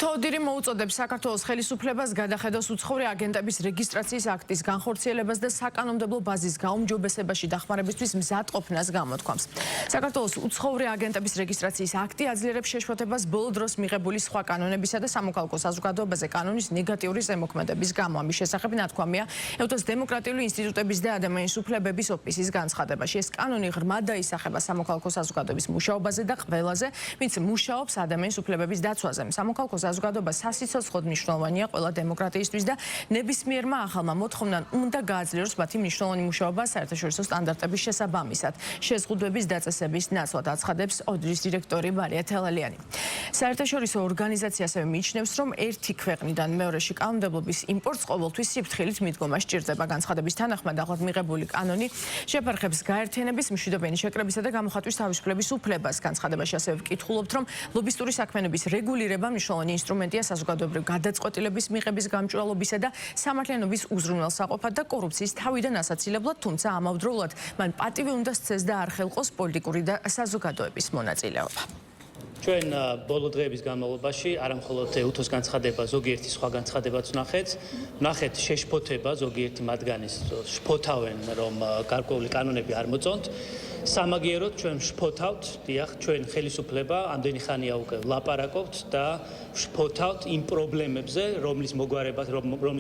უთოოდირი მოუწოდებს საქართველოს ხელისუფლებას გადახედოს უცხოური აგენტების რეგისტრაციის აქტის განხორციელებას და საკანონმდებლო ბაზის გაუმჯობესებაში დახმარებისთვის მზადყოფნას გამოთქვამს. საქართველოს უცხოური აგენტების რეგისტრაციის აქტი აძლიერებს შეშფოთებას ბოლო დროს მიღებული სხვა კანონებისა და სამოქალაქო საზოგადოებაზე კანონის ნეგატიური ზემოქმედების გამო. ამის შესახებ ნათქვამია ეუთოს დემოკრატიული ინსტიტუტების და ადამიანის უფლებების ოფისის განცხადებაში. ეს კანონი ღრმად დაისახება სამოქალაქო საზოგადოების მუშაობაზე და ყველაზე, ვინც მუშაობს ადამიანის უფლებების დაცვაზე. სამოქალაქო საზოგადოება სასიცოცხლოდ მნიშვნელოვანია ყველა დემოკრატიისთვის და ნებისმიერმა ახალმა მოთხოვნამ უნდა გააძლიეროს მათი მნიშვნელოვანი მუშაობა საერთაშორისო სტანდარტების შესაბამისად. შეზღუდვების დაწესების ნაცვლად აცხადებს ოდრის დირექტორი მარია თელალიანი. საერთაშორისო ორგანიზაცია ასევე მიიჩნევს, რომ ერთი ქვეყნიდან მეორეში კანონმდებლობის იმპორტს ყოველთვის სიფრთხილით მიდგომა სჭირდება. განცხადების თანახმად ახლად მიღებული კანონი შეფერხებს გაერთიანების, მშვიდობიანი შეკრებისა და გამოხატვის თავისუფლების უფლებას. განცხადებაში ასევე ვკითხულობთ, რომ ლობისტური საქმიანობის რეგულირება მნიშვნელოვანი ინსტრუმენტია საზოგადოებრივ გადაწყვეტილების მიღების გამჭვირვალობისა და სამართლიანობის უზრუნველსაყოფად და კორუფციის თავიდან ასაცილებლად, თუმცა ამავდროულად მან პატივი უნდა სცეს და არ ხელყოს პოლიტიკური და საზოგადოების მონაწილეობა. ჩვენ ბოლო დღეების განმავლობაში არა მხოლოდ ეუთოს განცხადება, ზოგიერთი სხვა განცხადებაც ვნახეთ შეშფოთება ზოგიერთი მათგანის შფოთავენ, რომ გარკვეული კანონები არ მოწონთ. სამაგიეროდ ჩვენ შფოთავთ, დიახ, ჩვენ ხელისუფლება ამდენი ხანია უკვე ვლაპარაკობთ და შფოთავთ იმ პრობლემებზე, რომლის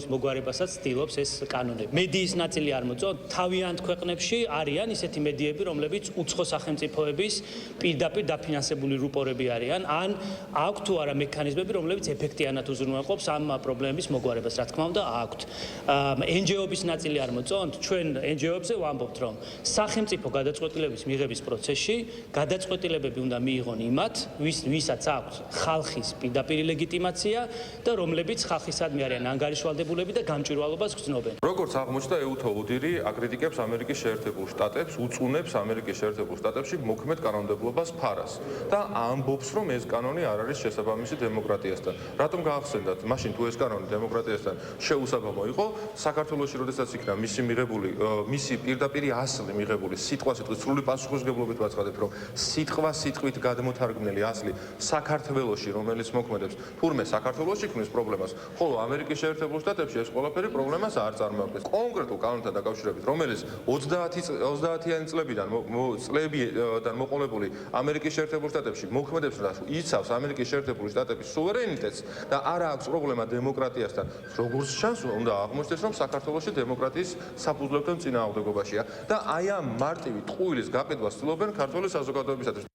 მოგვარებასაც ცდილობს ეს კანონები. მედიის ნაწილი არ მოწონთ, თავიანთ ქვეყნებში არიან ისეთი მედიები, რომლებიც უცხო სახელმწიფოების პირდაპირ დაფინანსებული რუპორები არიან, ან აქვთ თუ არა მექანიზმები, რომლებიც ეფექტიანად უზრუნველყოფს ამ პრობლემების მოგვარებას, რა თქმა უნდა, აქვთ. NGO-ების ნაწილი არ მოწონთ, ჩვენ NGO-ებზე ვამბობთ, რომ სახელმწიფო გადაწყვეტილების მიღების პროცესში გადაწყვეტილებები უნდა მიიღონ იმათ, ვისაც აქვს ხალხის პირდაპირ ლეგიტიმაცია და რომლებიც ხალხისადმი არიან ანგარიშვალდებულები და გამჭვირვალობას გრძნობენ. როგორც აღმოჩნდა, ეუთო უდირი აკრიტიკებს ამერიკის შეერთებულ შტატებს, უწუნებს ამერიკის შეერთებულ შტატებში მოქმედ კანონმდებლობას ფარას და ამბობს, რომ ეს კანონი არ არის შესაბამისი დემოკრატიასთან. რატომ გაახსენდათ? მაშინ თუ ეს კანონი დემოკრატიასთან შეუსაბამო იყო, საქართველოში როდესაც იქნა მისი პირდაპირი ასლი მიღებული სიტყვა-სიტყვის სრული პასუხისმგებლობით ვაცხადებ, რომ სიტყვა-სიტყვით გადმოთარგმნელი ასლი საქართველოში, რომელიც მოქმედებს, თურმე საქართველოში ქმნის პრობლემას, ხოლო ამერიკის შეერთებულ შტატებში ეს ყველაფერი პრობლემას არ წარმოადგენს. კონკრეტულ კანონთან დაკავშირებით, რომელიც 30-იანი წლებიდან მოყოლებული ამერიკის შეერთებულ შტატებში მოქმედებს და იცავს ამერიკის შეერთებული შტატების სუვერენიტეტს და არ აქვს პრობლემა დემოკრატიასთან, როგორც ჩანს, უნდა აღმოჩნდეს, რომ საქართველოში დემოკრატიის საფუძვლებთან წინააღმდეგობაშია და აი ამ მარტივი ტყუილის გაყიდვას ცდილობენ ქართული საზოგადოებისათვის.